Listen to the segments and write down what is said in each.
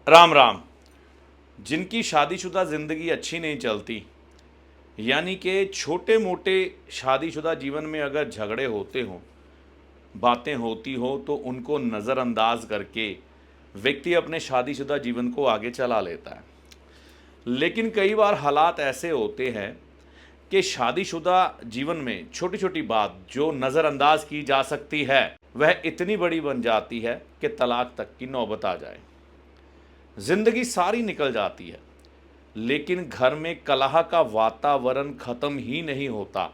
राम राम। जिनकी शादीशुदा ज़िंदगी अच्छी नहीं चलती, यानी कि छोटे मोटे शादीशुदा जीवन में अगर झगड़े होते हों, बातें होती हो, तो उनको नज़रअंदाज करके व्यक्ति अपने शादीशुदा जीवन को आगे चला लेता है। लेकिन कई बार हालात ऐसे होते हैं कि शादीशुदा जीवन में छोटी छोटी बात जो नज़रअंदाज की जा सकती है, वह इतनी बड़ी बन जाती है कि तलाक तक की नौबत आ जाए। ज़िंदगी सारी निकल जाती है, लेकिन घर में कलह का वातावरण खत्म ही नहीं होता।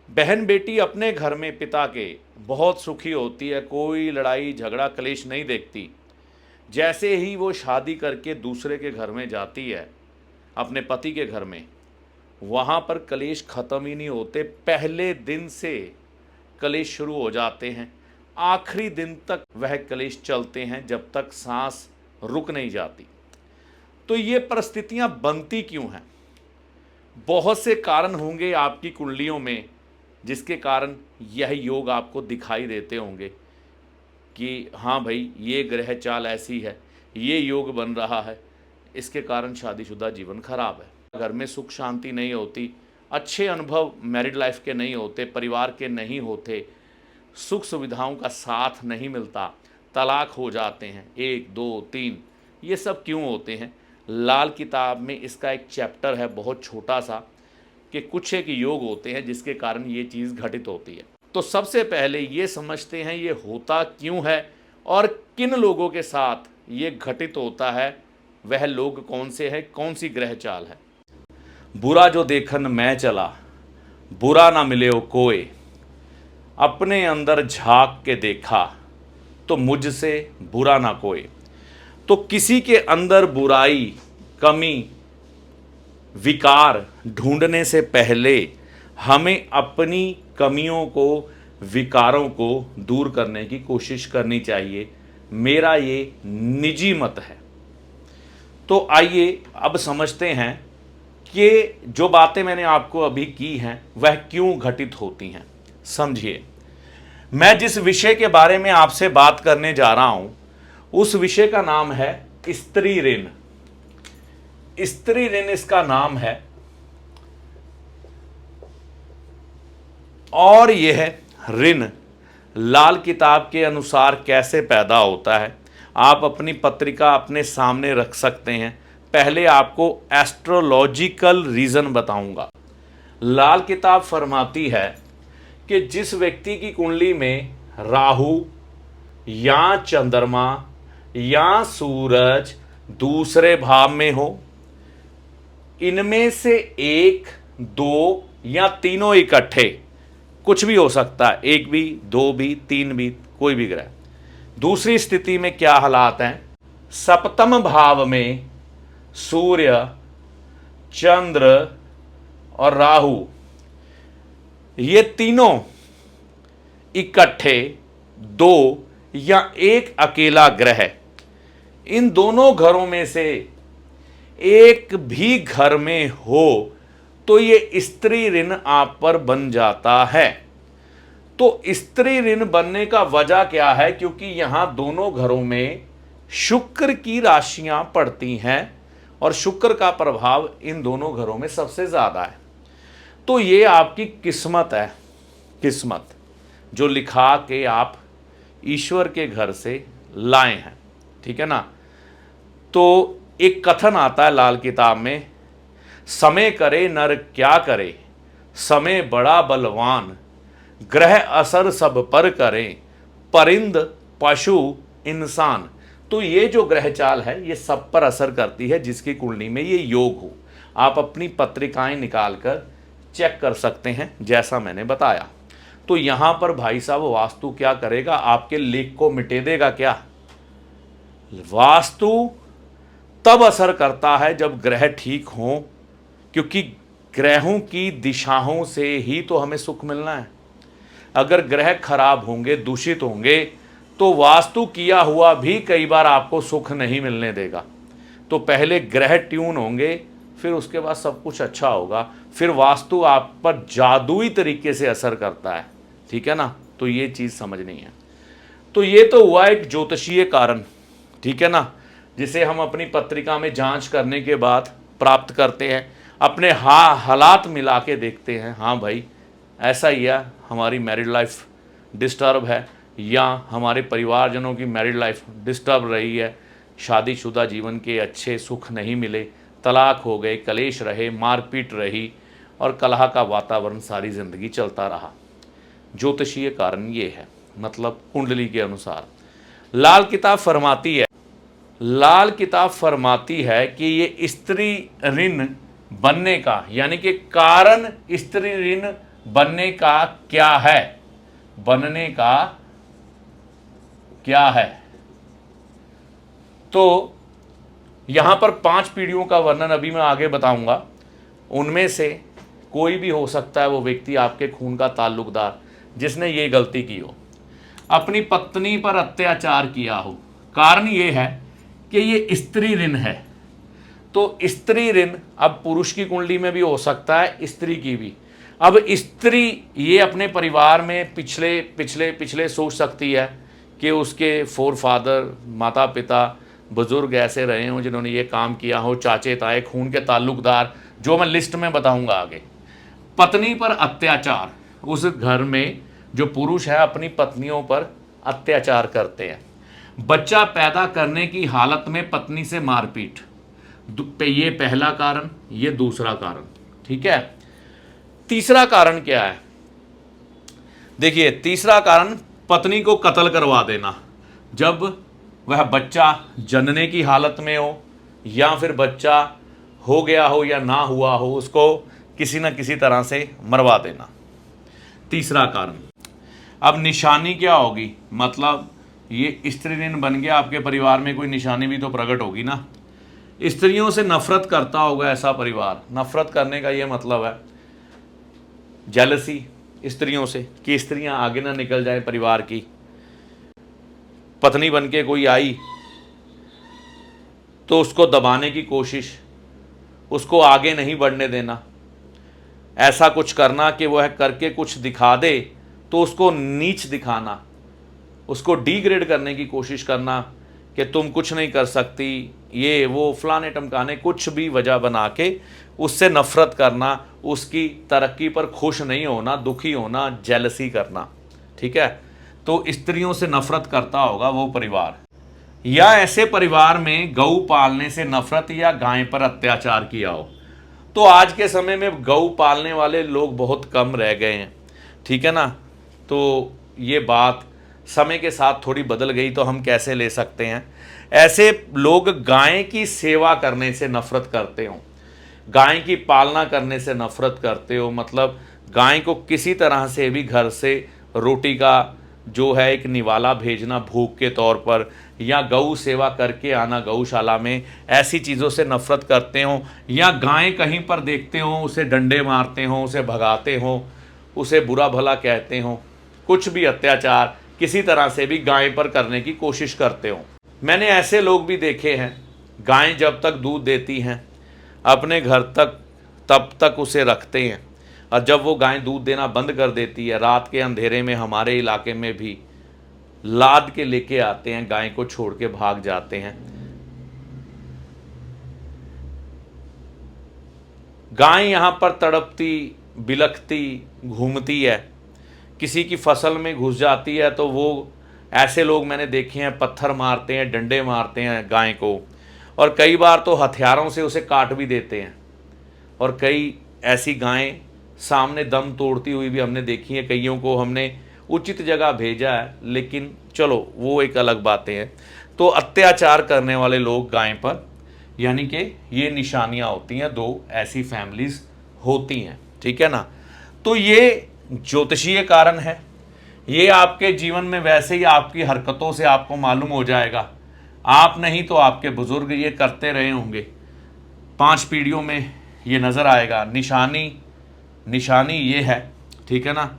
बहन बेटी अपने घर में पिता के बहुत सुखी होती है, कोई लड़ाई झगड़ा कलेश नहीं देखती। जैसे ही वो शादी करके दूसरे के घर में जाती है, अपने पति के घर में, वहाँ पर कलेश ख़त्म ही नहीं होते। पहले दिन से कलेश शुरू हो जाते हैं, आखिरी दिन तक वह कलेश चलते हैं, जब तक सांस रुक नहीं जाती। तो ये परिस्थितियाँ बनती क्यों हैं? बहुत से कारण होंगे आपकी कुंडलियों में, जिसके कारण यह योग आपको दिखाई देते होंगे कि हाँ भाई, ये ग्रह चाल ऐसी है, ये योग बन रहा है, इसके कारण शादीशुदा जीवन खराब है। घर में सुख शांति नहीं होती, अच्छे अनुभव मैरिड लाइफ के नहीं होते, परिवार के नहीं होते, सुख सुविधाओं का साथ नहीं मिलता, तलाक हो जाते हैं 1 2 3। ये सब क्यों होते हैं? लाल किताब में इसका एक चैप्टर है बहुत छोटा सा, कि कुछ एक योग होते हैं जिसके कारण ये चीज़ घटित होती है। तो सबसे पहले ये समझते हैं ये होता क्यों है और किन लोगों के साथ ये घटित होता है। वह लोग कौन से हैं, कौन सी ग्रह चाल है। बुरा जो देखन मैं चला, बुरा ना मिले ओ कोई, अपने अंदर झांक के देखा तो मुझसे बुरा ना कोई। तो किसी के अंदर बुराई, कमी, विकार ढूंढने से पहले हमें अपनी कमियों को, विकारों को दूर करने की कोशिश करनी चाहिए। मेरा ये निजी मत है। तो आइए अब समझते हैं कि जो बातें मैंने आपको अभी की हैं वह क्यों घटित होती हैं। समझिए, मैं जिस विषय के बारे में आपसे बात करने जा रहा हूं, उस विषय का नाम है स्त्री ऋण। स्त्री ऋण इसका नाम है। और यह ऋण लाल किताब के अनुसार कैसे पैदा होता है, आप अपनी पत्रिका अपने सामने रख सकते हैं। पहले आपको एस्ट्रोलॉजिकल रीज़न बताऊंगा। लाल किताब फरमाती है कि जिस व्यक्ति की कुंडली में राहु या चंद्रमा या सूरज दूसरे भाव में हो, इनमें से 1 2 या तीनों इकट्ठे, कुछ भी हो सकता है, 1 भी 2 भी 3 भी, कोई भी ग्रह। दूसरी स्थिति में क्या हालात हैं? सप्तम भाव में सूर्य, चंद्र और राहु, ये तीनों इकट्ठे, 2 या 1 अकेला ग्रह, इन दोनों घरों में से एक भी घर में हो तो ये स्त्री ऋण आप पर बन जाता है। तो स्त्री ऋण बनने का वजह क्या है? क्योंकि यहां दोनों घरों में शुक्र की राशियां पड़ती हैं और शुक्र का प्रभाव इन दोनों घरों में सबसे ज्यादा है। तो ये आपकी किस्मत है, किस्मत जो लिखा के आप ईश्वर के घर से लाए हैं, ठीक है ना। तो एक कथन आता है लाल किताब में, समय करे नर क्या करे, समय बड़ा बलवान, ग्रह असर सब पर करें, परिंद पशु इंसान। तो ये जो ग्रह चाल है ये सब पर असर करती है जिसकी कुंडली में ये योग हो। आप अपनी पत्रिकाएं निकालकर चेक कर सकते हैं जैसा मैंने बताया। तो यहां पर भाई साहब वास्तु क्या करेगा? आपके लेख को मिटे देगा क्या? वास्तु तब असर करता है जब ग्रह ठीक हों, क्योंकि ग्रहों की दिशाओं से ही तो हमें सुख मिलना है। अगर ग्रह खराब होंगे, दूषित होंगे, तो वास्तु किया हुआ भी कई बार आपको सुख नहीं मिलने देगा। तो पहले ग्रह ट्यून होंगे, फिर उसके बाद सब कुछ अच्छा होगा। फिर वास्तु आप पर जादुई तरीके से असर करता है, ठीक है ना। तो ये चीज़ समझनी है। तो ये तो हुआ एक ज्योतिषीय कारण, ठीक है ना। जिसे हम अपनी पत्रिका में जांच करने के बाद प्राप्त करते हैं, अपने हालात मिला के देखते हैं, हाँ भाई ऐसा ही है, हमारी मैरिड लाइफ डिस्टर्ब है या हमारे परिवारजनों की मैरिड लाइफ डिस्टर्ब रही है, शादीशुदा जीवन के अच्छे सुख नहीं मिले, तलाक हो गए, कलेश रहे, मारपीट रही और कलह का वातावरण सारी ज़िंदगी चलता रहा। ज्योतिषीय कारण ये है, मतलब कुंडली के अनुसार। लाल किताब फरमाती है कि ये स्त्री ऋण बनने का, यानी कि कारण स्त्री ऋण बनने का क्या है, बनने का क्या है। तो यहां पर 5 पीढ़ियों का वर्णन अभी मैं आगे बताऊंगा। उनमें से कोई भी हो सकता है वो व्यक्ति आपके खून का ताल्लुकदार जिसने ये गलती की हो, अपनी पत्नी पर अत्याचार किया हो। कारण ये है कि ये स्त्री ऋण है। तो स्त्री ऋण अब पुरुष की कुंडली में भी हो सकता है, स्त्री की भी। अब स्त्री ये अपने परिवार में पिछले सोच सकती है कि उसके फोर फादर, माता पिता, बुजुर्ग ऐसे रहे हों जिन्होंने ये काम किया हो, चाचे ताए, खून के ताल्लुकदार, जो मैं लिस्ट में बताऊंगा आगे। पत्नी पर अत्याचार, उस घर में जो पुरुष है अपनी पत्नियों पर अत्याचार करते हैं। बच्चा पैदा करने की हालत में पत्नी से मारपीट, ये पहला कारण, ये दूसरा कारण। ठीक है, तीसरा कारण क्या है? देखिए, तीसरा कारण पत्नी को कत्ल करवा देना, जब वह बच्चा जनने की हालत में हो या फिर बच्चा हो गया हो या ना हुआ हो, उसको किसी न किसी तरह से मरवा देना, तीसरा कारण। अब निशानी क्या होगी? मतलब ये स्त्री ऋण बन गया, आपके परिवार में कोई निशानी भी तो प्रकट होगी ना। स्त्रियों से नफरत करता होगा ऐसा परिवार। नफरत करने का ये मतलब है जेलसी स्त्रियों से, कि स्त्रियां आगे ना निकल जाए परिवार की। पत्नी बन के कोई आई तो उसको दबाने की कोशिश, उसको आगे नहीं बढ़ने देना, ऐसा कुछ करना कि वह करके कुछ दिखा दे तो उसको नीच दिखाना, उसको डिग्रेड करने की कोशिश करना कि तुम कुछ नहीं कर सकती, ये वो फलाने टमकाने, कुछ भी वजह बना के उससे नफरत करना, उसकी तरक्की पर खुश नहीं होना, दुखी होना, जेलसी करना। ठीक है, तो स्त्रियों से नफरत करता होगा वो परिवार। या ऐसे परिवार में गऊ पालने से नफरत या गाय पर अत्याचार किया हो। तो आज के समय में गऊ पालने वाले लोग बहुत कम रह गए हैं। ठीक है ना, तो ये बात समय के साथ थोड़ी बदल गई, तो हम कैसे ले सकते हैं? ऐसे लोग गाय की सेवा करने से नफरत करते हो, गाय की पालना करने से नफरत करते हो, मतलब गाय को किसी तरह से भी घर से रोटी का जो है एक निवाला भेजना भूख के तौर पर, या गऊ सेवा करके आना गौशाला में, ऐसी चीज़ों से नफरत करते हो। या गाय कहीं पर देखते हो उसे डंडे मारते हो, उसे भगाते हो, उसे बुरा भला कहते हो, कुछ भी अत्याचार किसी तरह से भी गाय पर करने की कोशिश करते हो। मैंने ऐसे लोग भी देखे हैं, गाय जब तक दूध देती हैं अपने घर तक तब तक उसे रखते हैं, और जब वो गाय दूध देना बंद कर देती है, रात के अंधेरे में हमारे इलाके में भी लाद के लेके आते हैं, गाय को छोड़ के भाग जाते हैं। गाय यहाँ पर तड़पती बिलखती घूमती है, किसी की फसल में घुस जाती है तो वो ऐसे लोग मैंने देखे हैं पत्थर मारते हैं, डंडे मारते हैं गाय को, और कई बार तो हथियारों से उसे काट भी देते हैं। और कई ऐसी गायें सामने दम तोड़ती हुई भी हमने देखी है, कईयों को हमने उचित जगह भेजा है, लेकिन चलो वो एक अलग बातें हैं। तो अत्याचार करने वाले लोग गाय पर, यानी कि ये निशानियां होती हैं, 2 ऐसी फैमिलीज होती हैं। ठीक है ना, तो ये ज्योतिषीय कारण है। ये आपके जीवन में वैसे ही आपकी हरकतों से आपको मालूम हो जाएगा, आप नहीं तो आपके बुजुर्ग ये करते रहे होंगे, 5 पीढ़ियों में ये नज़र आएगा। निशानी ये है, ठीक है ना,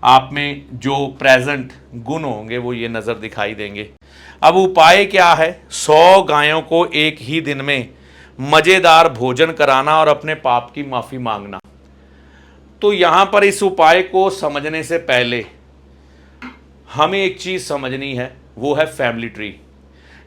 आप में जो प्रेजेंट गुण होंगे वो ये नज़र दिखाई देंगे। अब उपाय क्या है? 100 गायों को एक ही दिन में मज़ेदार भोजन कराना और अपने पाप की माफ़ी मांगना। तो यहाँ पर इस उपाय को समझने से पहले हमें एक चीज़ समझनी है, वो है फैमिली ट्री।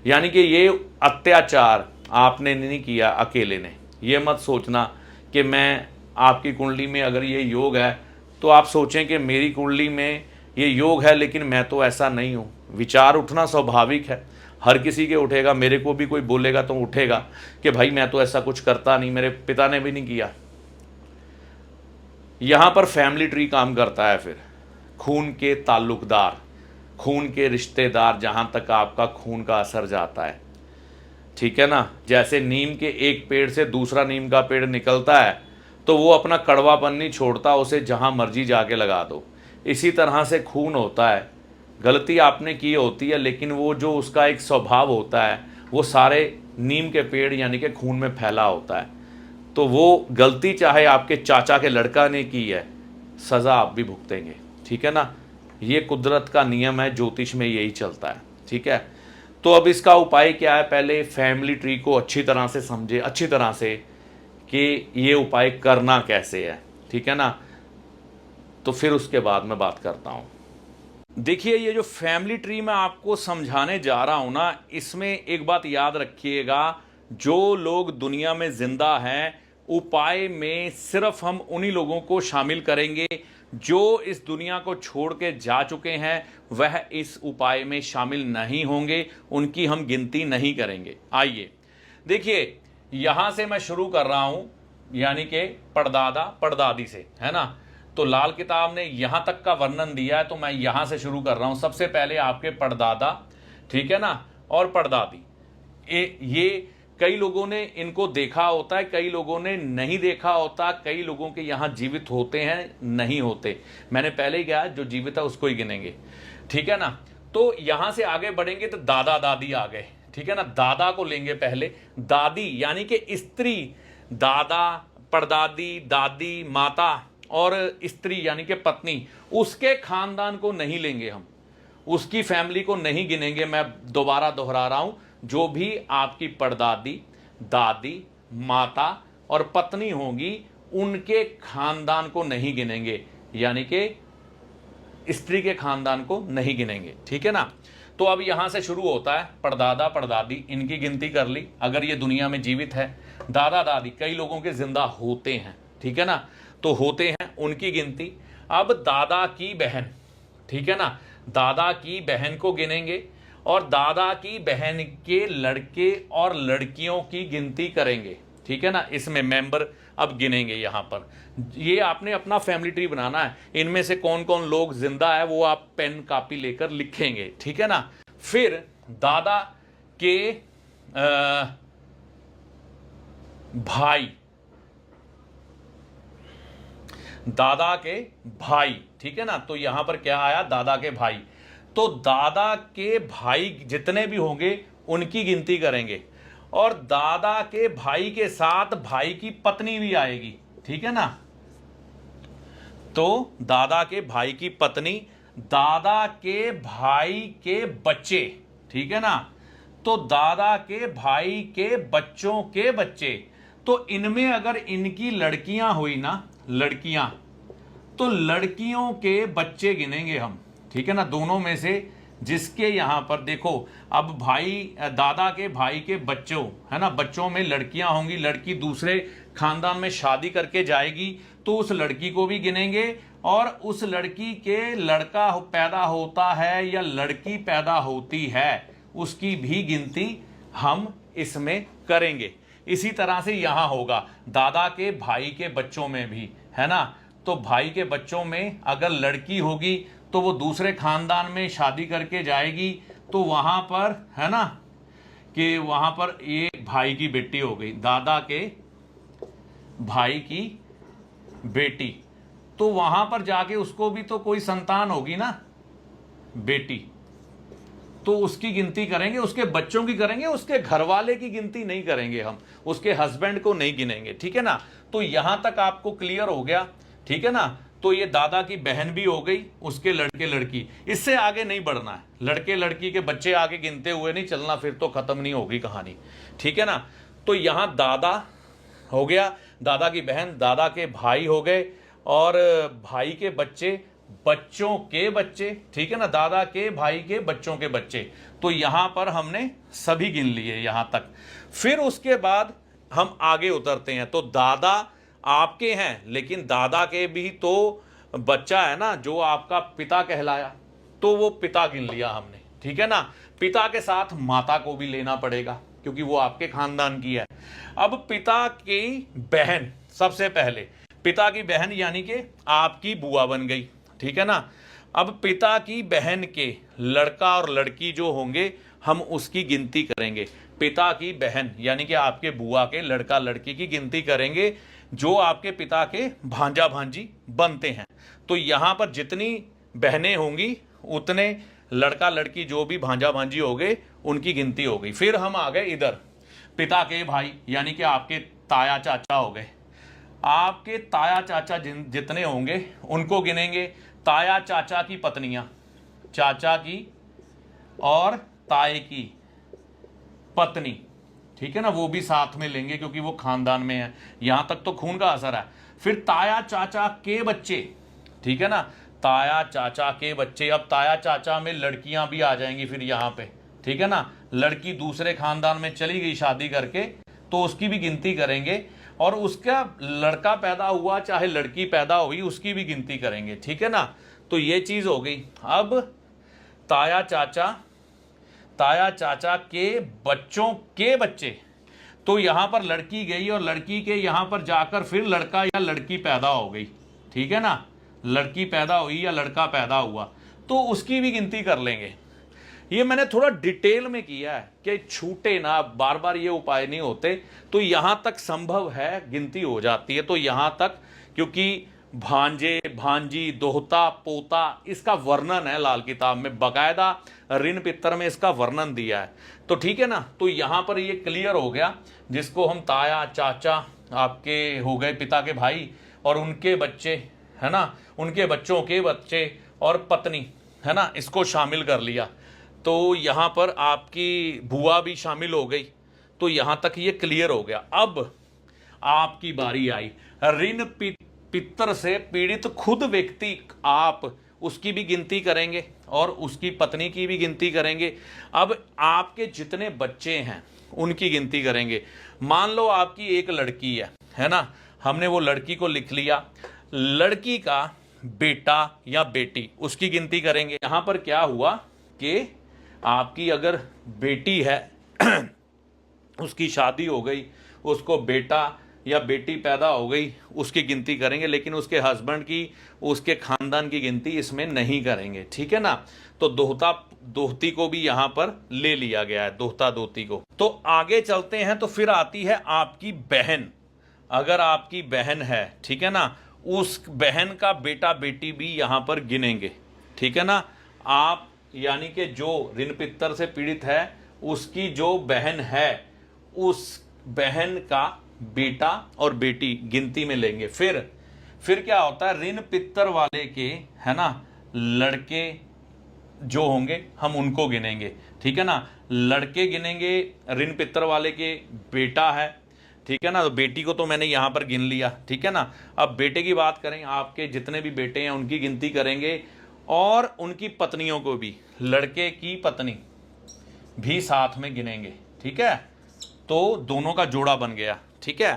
यानी कि ये अत्याचार आपने नहीं किया अकेले ने। ये मत सोचना कि मैं, आपकी कुंडली में अगर ये योग है तो आप सोचें कि मेरी कुंडली में ये योग है लेकिन मैं तो ऐसा नहीं हूँ। विचार उठना स्वाभाविक है, हर किसी के उठेगा। मेरे को भी कोई बोलेगा तो उठेगा कि भाई मैं तो ऐसा कुछ करता नहीं, मेरे पिता ने भी नहीं किया। यहाँ पर फैमिली ट्री काम करता है। फिर खून के ताल्लुकदार, खून के रिश्तेदार, जहाँ तक आपका खून का असर जाता है, ठीक है ना। जैसे नीम के एक पेड़ से दूसरा नीम का पेड़ निकलता है तो वो अपना कड़वापन नहीं छोड़ता, उसे जहाँ मर्जी जाके लगा दो। इसी तरह से खून होता है, गलती आपने की होती है लेकिन वो जो उसका एक स्वभाव होता है वो सारे नीम के पेड़ यानी कि खून में फैला होता है। तो वो गलती चाहे आपके चाचा के लड़का ने की है, सज़ा आप भी भुगतेंगे, ठीक है ना। ये कुदरत का नियम है, ज्योतिष में यही चलता है, ठीक है। तो अब इसका उपाय क्या है? पहले फैमिली ट्री को अच्छी तरह से समझे, अच्छी तरह से कि ये उपाय करना कैसे है, ठीक है ना। तो फिर उसके बाद मैं बात करता हूँ। देखिए, ये जो फैमिली ट्री मैं आपको समझाने जा रहा हूँ ना, इसमें एक बात याद रखिएगा, जो लोग दुनिया में जिंदा हैं, उपाय में सिर्फ हम उन्हीं लोगों को शामिल करेंगे जो इस दुनिया को छोड़ के जा चुके हैं। वह इस उपाय में शामिल नहीं होंगे, उनकी हम गिनती नहीं करेंगे। आइए देखिए, यहां से मैं शुरू कर रहा हूं, यानी कि परदादा परदादी से, है ना। तो लाल किताब ने यहां तक का वर्णन दिया है तो मैं यहां से शुरू कर रहा हूं। सबसे पहले आपके परदादा, ठीक है ना, और परदादी। ये कई लोगों ने इनको देखा होता है, कई लोगों ने नहीं देखा होता, कई लोगों के यहाँ जीवित होते हैं, नहीं होते। मैंने पहले ही कहा जो जीवित है उसको ही गिनेंगे, ठीक है ना। तो यहां से आगे बढ़ेंगे तो दादा दादी आ गए, ठीक है ना। दादा को लेंगे पहले। दादी यानी कि स्त्री, दादा, परदादी, दादी, माता और स्त्री यानी कि पत्नी, उसके खानदान को नहीं लेंगे हम, उसकी फैमिली को नहीं गिनेंगे। मैं दोबारा दोहरा रहा हूं, जो भी आपकी परदादी, दादी, माता और पत्नी होगी, उनके खानदान को नहीं गिनेंगे, यानी कि स्त्री के खानदान को नहीं गिनेंगे, ठीक है ना। तो अब यहां से शुरू होता है परदादा परदादी, इनकी गिनती कर ली अगर ये दुनिया में जीवित है। दादा दादी कई लोगों के जिंदा होते हैं, ठीक है ना, तो होते हैं, उनकी गिनती। अब दादा की बहन, ठीक है ना, दादा की बहन को गिनेंगे और दादा की बहन के लड़के और लड़कियों की गिनती करेंगे, ठीक है ना। इसमें मेंबर अब गिनेंगे यहां पर। ये आपने अपना फैमिली ट्री बनाना है, इनमें से कौन कौन लोग जिंदा है वो आप पेन कापी लेकर लिखेंगे, ठीक है ना। फिर दादा के भाई, दादा के भाई, ठीक है ना। तो यहां पर क्या आया? दादा के भाई। तो दादा के भाई जितने भी होंगे उनकी गिनती करेंगे और दादा के भाई के साथ भाई की पत्नी भी आएगी, ठीक है ना। तो दादा के भाई की पत्नी, दादा के भाई के बच्चे, ठीक है ना। तो दादा के भाई के बच्चों के बच्चे, तो इनमें अगर इनकी लड़कियां हुई ना, लड़कियां, तो लड़कियों के बच्चे गिनेंगे हम, ठीक है ना। दोनों में से जिसके यहां पर देखो, अब भाई, दादा के भाई के बच्चों, है ना, बच्चों में लड़कियां होंगी, लड़की दूसरे खानदान में शादी करके जाएगी तो उस लड़की को भी गिनेंगे और उस लड़की के लड़का पैदा होता है या लड़की पैदा होती है उसकी भी गिनती हम इसमें करेंगे। इसी तरह से यहां होगा दादा के भाई के बच्चों में भी, है ना। तो भाई के बच्चों में अगर लड़की होगी तो वो दूसरे खानदान में शादी करके जाएगी तो वहां पर, है ना, कि वहां पर ये भाई की बेटी हो गई, दादा के भाई की बेटी, तो वहां पर जाके उसको भी तो कोई संतान होगी ना, बेटी, तो उसकी गिनती करेंगे, उसके बच्चों की करेंगे, उसके घर वाले की गिनती नहीं करेंगे हम, उसके हस्बैंड को नहीं गिनेंगे, ठीक है ना। तो यहां तक आपको क्लियर हो गया, ठीक है ना। तो ये दादा की बहन भी हो गई, उसके लड़के लड़की, इससे आगे नहीं बढ़ना है, लड़के लड़की के बच्चे आगे गिनते हुए नहीं चलना, फिर तो खत्म नहीं होगी कहानी, ठीक है ना। तो यहां दादा हो गया, दादा की बहन, दादा के भाई हो गए और भाई के बच्चे, बच्चों के बच्चे, ठीक है ना, दादा के भाई के बच्चों के बच्चे। तो यहां पर हमने सभी गिन लिए यहां तक। फिर उसके बाद हम आगे उतरते हैं। तो दादा आपके हैं, लेकिन दादा के भी तो बच्चा है ना जो आपका पिता कहलाया, तो वो पिता गिन लिया हमने, ठीक है ना। पिता के साथ माता को भी लेना पड़ेगा क्योंकि वो आपके खानदान की है। अब पिता की बहन, सबसे पहले पिता की बहन यानी कि आपकी बुआ बन गई, ठीक है ना। अब पिता की बहन के लड़का और लड़की जो होंगे हम उसकी गिनती करेंगे। पिता की बहन यानी कि आपके बुआ के लड़का लड़की की गिनती करेंगे जो आपके पिता के भांजा भांजी बनते हैं। तो यहां पर जितनी बहनें होंगी उतने लड़का लड़की जो भी भांजा भांजी हो गए उनकी गिनती हो गई। फिर हम आ गए इधर, पिता के भाई यानी कि आपके ताया चाचा हो गए। आपके ताया चाचा जितने होंगे उनको गिनेंगे। ताया चाचा की पत्नियां, चाचा की और ताए की पत्नी, ठीक है ना, वो भी साथ में लेंगे क्योंकि वो खानदान में है। यहां तक तो खून का असर है। फिर ताया चाचा के बच्चे, ठीक है ना, ताया चाचा के बच्चे। अब ताया चाचा में लड़कियां भी आ जाएंगी फिर यहां पे, ठीक है ना। लड़की दूसरे खानदान में चली गई शादी करके तो उसकी भी गिनती करेंगे, और उसका लड़का पैदा हुआ चाहे लड़की पैदा हुई उसकी भी गिनती करेंगे, ठीक है ना। तो ये चीज हो गई। अब ताया चाचा के बच्चों के बच्चे, तो यहां पर लड़की गई और लड़की के यहां पर जाकर फिर लड़का या लड़की पैदा हो गई, ठीक है ना। लड़की पैदा हुई या लड़का पैदा हुआ तो उसकी भी गिनती कर लेंगे। ये मैंने थोड़ा डिटेल में किया है कि छूटे ना, बार बार ये उपाय नहीं होते। तो यहां तक संभव है गिनती हो जाती है। तो यहां तक, क्योंकि भांजे भांजी दोहता पोता इसका वर्णन है लाल किताब में, बकायदा ऋण पित्तर में इसका वर्णन दिया है। तो ठीक है ना। तो यहां पर ये क्लियर हो गया, जिसको हम ताया चाचा आपके हो गए पिता के भाई और उनके बच्चे, है ना, उनके बच्चों के बच्चे और पत्नी, है ना, इसको शामिल कर लिया। तो यहां पर आपकी बुआ भी शामिल हो गई। तो यहां तक ये क्लियर हो गया। अब आपकी बारी आई। ऋण पित्तर से पीड़ित खुद व्यक्ति, आप उसकी भी गिनती करेंगे और उसकी पत्नी की भी गिनती करेंगे। अब आपके जितने बच्चे हैं उनकी गिनती करेंगे। मान लो आपकी एक लड़की है ना, हमने वो लड़की को लिख लिया। लड़की का बेटा या बेटी, उसकी गिनती करेंगे। यहां पर क्या हुआ कि आपकी अगर बेटी है उसकी शादी हो गई, उसको बेटा या बेटी पैदा हो गई, उसकी गिनती करेंगे, लेकिन उसके हस्बैंड की, उसके खानदान की गिनती इसमें नहीं करेंगे, ठीक है ना। तो दोहता दोहती को भी यहां पर ले लिया गया है, दोहता दोहती को। तो आगे चलते हैं। तो फिर आती है आपकी बहन। अगर आपकी बहन है, ठीक है ना, उस बहन का बेटा बेटी भी यहां पर गिनेंगे, ठीक है ना। आप यानी कि जो ऋण पित्तर से पीड़ित है उसकी जो बहन है उस बहन का बेटा और बेटी गिनती में लेंगे। फिर क्या होता है, ऋण पित्तर वाले के, है ना, लड़के जो होंगे हम उनको गिनेंगे, ठीक है ना। लड़के गिनेंगे, ऋण पित्तर वाले के बेटा है, ठीक है ना। तो बेटी को तो मैंने यहां पर गिन लिया, ठीक है ना। अब बेटे की बात करें, आपके जितने भी बेटे हैं उनकी गिनती करेंगे और उनकी पत्नियों को भी, लड़के की पत्नी भी साथ में गिनेंगे, ठीक है। तो दोनों का जोड़ा बन गया, ठीक है।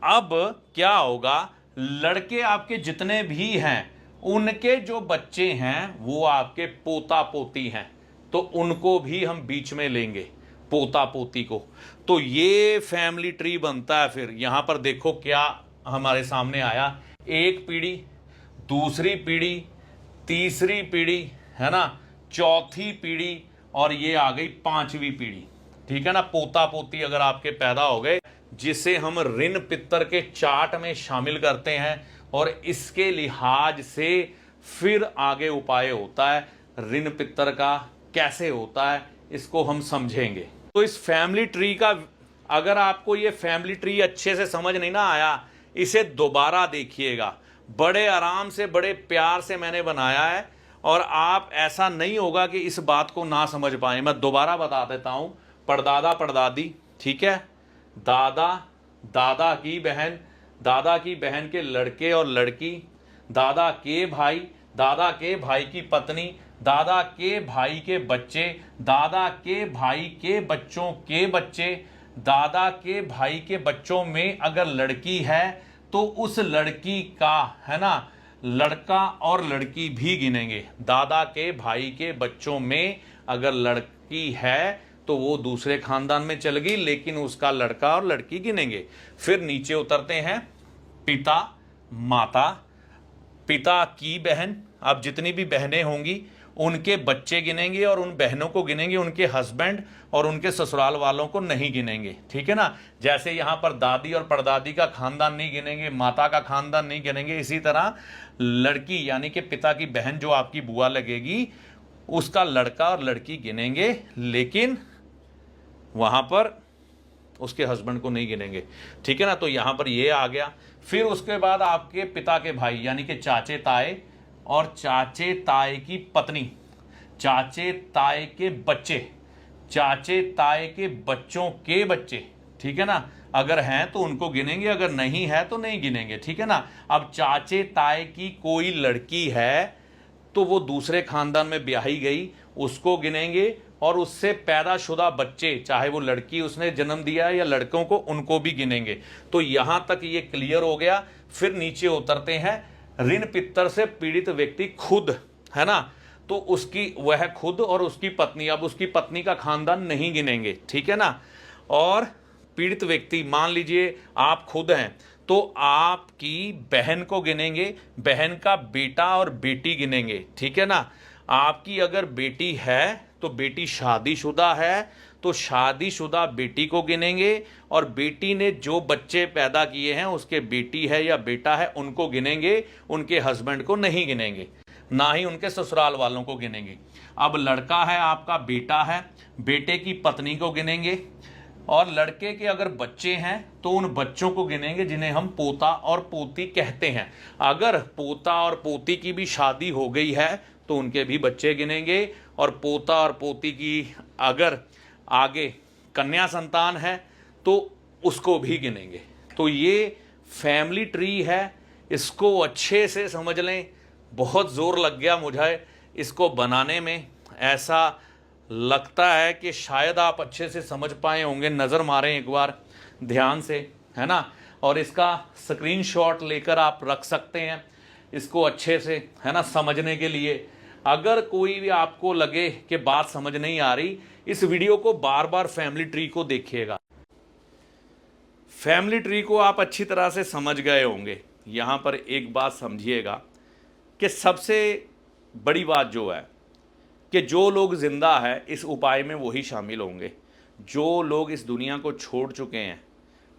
अब क्या होगा, लड़के आपके जितने भी हैं उनके जो बच्चे हैं वो आपके पोता पोती हैं, तो उनको भी हम बीच में लेंगे, पोता पोती को। तो ये फैमिली ट्री बनता है। फिर यहां पर देखो क्या हमारे सामने आया, एक पीढ़ी, दूसरी पीढ़ी, तीसरी पीढ़ी, है ना, चौथी पीढ़ी, और ये आ गई पांचवी पीढ़ी, ठीक है ना। पोता पोती अगर आपके पैदा हो गए, जिसे हम ऋण पित्तर के चार्ट में शामिल करते हैं, और इसके लिहाज से फिर आगे उपाय होता है ऋण पित्तर का कैसे होता है, इसको हम समझेंगे। तो इस फैमिली ट्री का, अगर आपको ये फैमिली ट्री अच्छे से समझ नहीं ना आया, इसे दोबारा देखिएगा। बड़े आराम से, बड़े प्यार से मैंने बनाया है, और आप, ऐसा नहीं होगा कि इस बात को ना समझ पाए। मैं दोबारा बता देता हूं। परदादा परदादी, ठीक है, दादा, दादा की बहन, दादा की बहन के लड़के और लड़की, दादा के भाई, दादा के भाई की पत्नी, दादा के भाई के बच्चे, दादा के भाई के बच्चों के बच्चे, दादा के भाई के बच्चों में अगर लड़की है तो उस लड़की का, है ना, लड़का और लड़की भी गिनेंगे। दादा के भाई के बच्चों में अगर लड़की है तो वो दूसरे खानदान में चल गई, लेकिन उसका लड़का और लड़की गिनेंगे। फिर नीचे उतरते हैं, पिता, माता, पिता की बहन, अब जितनी भी बहनें होंगी उनके बच्चे गिनेंगे और उन बहनों को गिनेंगे, उनके हस्बैंड और उनके ससुराल वालों को नहीं गिनेंगे, ठीक है ना। जैसे यहां पर दादी और परदादी का खानदान नहीं गिनेंगे, माता का खानदान नहीं गिनेंगे, इसी तरह लड़की यानी कि पिता की बहन जो आपकी बुआ लगेगी उसका लड़का और लड़की गिनेंगे, लेकिन वहां पर उसके हस्बैंड को नहीं गिनेंगे, ठीक है ना। तो यहां पर ये आ गया। फिर उसके बाद आपके पिता के भाई यानी कि चाचे ताए और चाचे ताए की पत्नी, चाचे ताए के बच्चे, चाचे ताए के बच्चों के बच्चे, ठीक है ना। अगर हैं तो उनको गिनेंगे, अगर नहीं है तो नहीं गिनेंगे, ठीक है ना। अब चाचे ताए की कोई लड़की है तो वो दूसरे खानदान में ब्याही गई, उसको गिनेंगे, और उससे पैदाशुदा बच्चे, चाहे वो लड़की उसने जन्म दिया या लड़कों को, उनको भी गिनेंगे। तो यहां तक ये क्लियर हो गया। फिर नीचे उतरते हैं, ऋण पित्तर से पीड़ित व्यक्ति खुद, है ना, तो उसकी, वह खुद और उसकी पत्नी, अब उसकी पत्नी का खानदान नहीं गिनेंगे, ठीक है ना। और पीड़ित व्यक्ति, मान लीजिए आप खुद हैं तो आपकी बहन को गिनेंगे, बहन का बेटा और बेटी गिनेंगे, ठीक है ना। आपकी अगर बेटी है तो बेटी शादीशुदा है तो शादीशुदा बेटी को गिनेंगे, और बेटी ने जो बच्चे पैदा किए हैं उसके बेटी है या बेटा है उनको गिनेंगे, उनके हस्बैंड को नहीं गिनेंगे, ना ही उनके ससुराल वालों को गिनेंगे। अब लड़का है आपका, बेटा है, बेटे की पत्नी को गिनेंगे, और लड़के के अगर बच्चे हैं तो उन बच्चों को गिनेंगे जिन्हें हम पोता और पोती कहते हैं। अगर पोता और पोती की भी शादी हो गई है तो उनके भी बच्चे गिनेंगे, और पोता और पोती की अगर आगे कन्या संतान है तो उसको भी गिनेंगे। तो ये फैमिली ट्री है, इसको अच्छे से समझ लें। बहुत ज़ोर लग गया मुझे इसको बनाने में, ऐसा लगता है कि शायद आप अच्छे से समझ पाए होंगे। नज़र मारें एक बार ध्यान से, है ना, और इसका स्क्रीनशॉट लेकर आप रख सकते हैं इसको अच्छे से, है ना, समझने के लिए। अगर कोई भी आपको लगे कि बात समझ नहीं आ रही, इस वीडियो को बार बार फैमिली ट्री को देखिएगा। फैमिली ट्री को आप अच्छी तरह से समझ गए होंगे। यहाँ पर एक बात समझिएगा कि सबसे बड़ी बात जो है कि जो लोग जिंदा है इस उपाय में वही शामिल होंगे, जो लोग इस दुनिया को छोड़ चुके हैं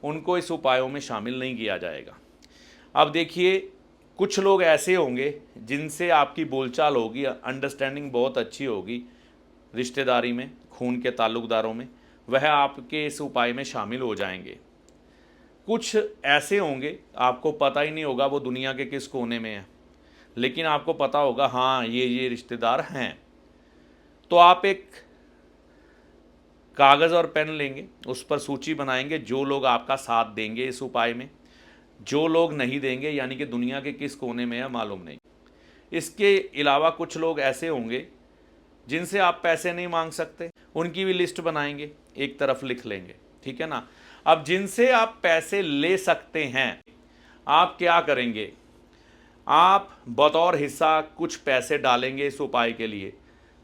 उनको इस उपायों में शामिल नहीं किया जाएगा। अब देखिए, कुछ लोग ऐसे होंगे जिनसे आपकी बोलचाल होगी, अंडरस्टैंडिंग बहुत अच्छी होगी, रिश्तेदारी में, खून के ताल्लुकदारों में, वह आपके इस उपाय में शामिल हो जाएंगे। कुछ ऐसे होंगे आपको पता ही नहीं होगा वो दुनिया के किस कोने में है, लेकिन आपको पता होगा हाँ ये रिश्तेदार हैं। तो आप एक कागज़ और पेन लेंगे, उस पर सूची बनाएंगे जो लोग आपका साथ देंगे इस उपाय में, जो लोग नहीं देंगे यानी कि दुनिया के किस कोने में है मालूम नहीं। इसके अलावा कुछ लोग ऐसे होंगे जिनसे आप पैसे नहीं मांग सकते, उनकी भी लिस्ट बनाएंगे, एक तरफ लिख लेंगे, ठीक है ना। अब जिनसे आप पैसे ले सकते हैं, आप क्या करेंगे, आप बतौर हिस्सा कुछ पैसे डालेंगे इस उपाय के लिए।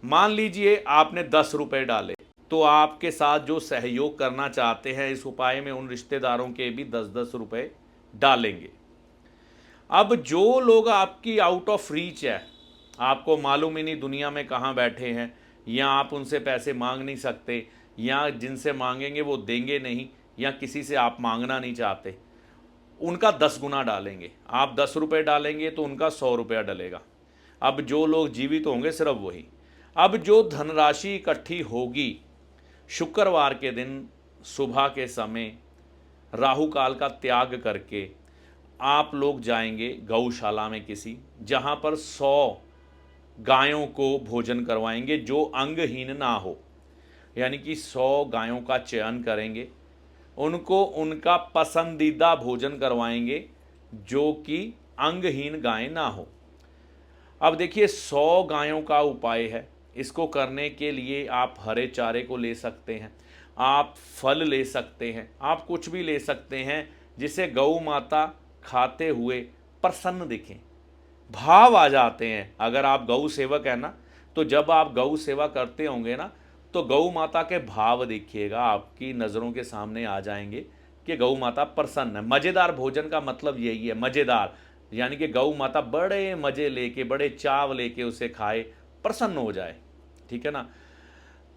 मान लीजिए आपने 10 रुपये डाले, तो आपके साथ जो सहयोग करना चाहते हैं इस उपाय में उन रिश्तेदारों के भी 10-10 रुपये डालेंगे। अब जो लोग आपकी आउट ऑफ रीच है, आपको मालूम ही नहीं दुनिया में कहाँ बैठे हैं, या आप उनसे पैसे मांग नहीं सकते, या जिनसे मांगेंगे वो देंगे नहीं, या किसी से आप मांगना नहीं चाहते, उनका 10 गुना डालेंगे। आप 10 रुपये डालेंगे तो उनका 100 रुपया डलेगा। अब जो लोग जीवित होंगे सिर्फ वही। अब जो धनराशि इकट्ठी होगी, शुक्रवार के दिन सुबह के समय राहु काल का त्याग करके आप लोग जाएंगे गौशाला में किसी, जहाँ पर 100 गायों को भोजन करवाएंगे जो अंगहीन ना हो, यानी कि 100 गायों का चयन करेंगे, उनको उनका पसंदीदा भोजन करवाएंगे जो कि अंगहीन गाय ना हो। अब देखिए 100 गायों का उपाय है। इसको करने के लिए आप हरे चारे को ले सकते हैं, आप फल ले सकते हैं, आप कुछ भी ले सकते हैं जिसे गौ माता खाते हुए प्रसन्न दिखें, भाव आ जाते हैं। अगर आप गौ सेवक है ना, तो जब आप गौ सेवा करते होंगे ना, तो गौ माता के भाव देखिएगा, आपकी नज़रों के सामने आ जाएंगे कि गौ माता प्रसन्न है। मज़ेदार भोजन का मतलब यही है, मज़ेदार, यानी कि गौ माता बड़े मज़े लेके, बड़े चाव लेके उसे खाए, प्रसन्न हो जाए, ठीक है ना।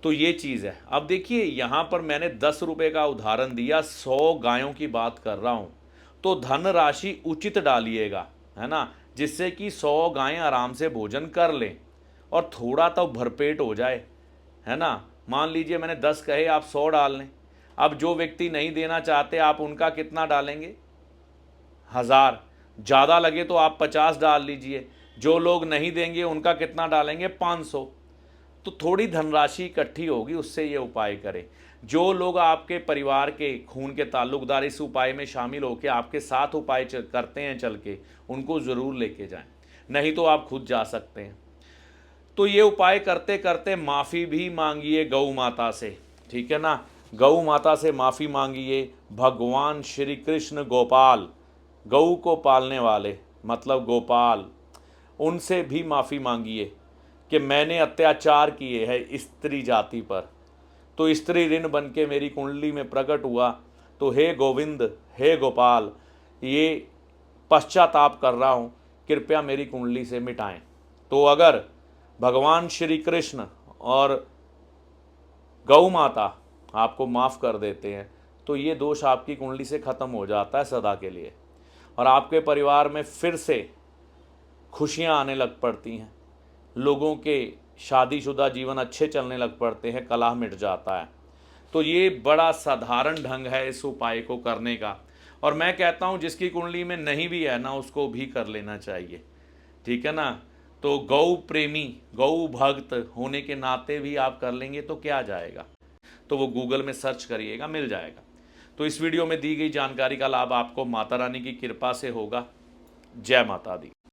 तो ये चीज़ है। अब देखिए यहाँ पर मैंने 10 रुपये का उदाहरण दिया, 100 गायों की बात कर रहा हूँ, तो धनराशि उचित डालिएगा, है ना, जिससे कि 100 गायें आराम से भोजन कर लें और थोड़ा तो भरपेट हो जाए, है ना। मान लीजिए मैंने 10 कहे, आप 100 डाल लें। अब जो व्यक्ति नहीं देना चाहते, आप उनका कितना डालेंगे? 1000। ज़्यादा लगे तो आप 50 डाल लीजिए। जो लोग नहीं देंगे उनका कितना डालेंगे? 500। तो थोड़ी धनराशि इकट्ठी होगी, उससे ये उपाय करें। जो लोग आपके परिवार के खून के ताल्लुकदार इस उपाय में शामिल होकर आपके साथ उपाय करते हैं चल के, उनको ज़रूर लेके जाएं, नहीं तो आप खुद जा सकते हैं। तो ये उपाय करते करते माफ़ी भी मांगिए गौ माता से, ठीक है ना। गौ माता से माफ़ी मांगिए। भगवान श्री कृष्ण गोपाल, गऊ को पालने वाले मतलब गोपाल, उनसे भी माफ़ी मांगिए कि मैंने अत्याचार किए हैं स्त्री जाति पर, तो स्त्री ऋण बन के मेरी कुंडली में प्रकट हुआ, तो हे गोविंद, हे गोपाल, ये पश्चाताप कर रहा हूँ, कृपया मेरी कुंडली से मिटाएं। तो अगर भगवान श्री कृष्ण और गौ माता आपको माफ़ कर देते हैं, तो ये दोष आपकी कुंडली से ख़त्म हो जाता है सदा के लिए, और आपके परिवार में फिर से खुशियाँ आने लग पड़ती हैं, लोगों के शादीशुदा जीवन अच्छे चलने लग पड़ते हैं, कलह मिट जाता है। तो ये बड़ा साधारण ढंग है इस उपाय को करने का, और मैं कहता हूँ जिसकी कुंडली में नहीं भी है ना, उसको भी कर लेना चाहिए, ठीक है ना। तो गौ प्रेमी, गौ भक्त होने के नाते भी आप कर लेंगे तो क्या जाएगा, तो वो गूगल में सर्च करिएगा, मिल जाएगा। तो इस वीडियो में दी गई जानकारी का लाभ आपको माता रानी की कृपा से होगा। जय माता दी।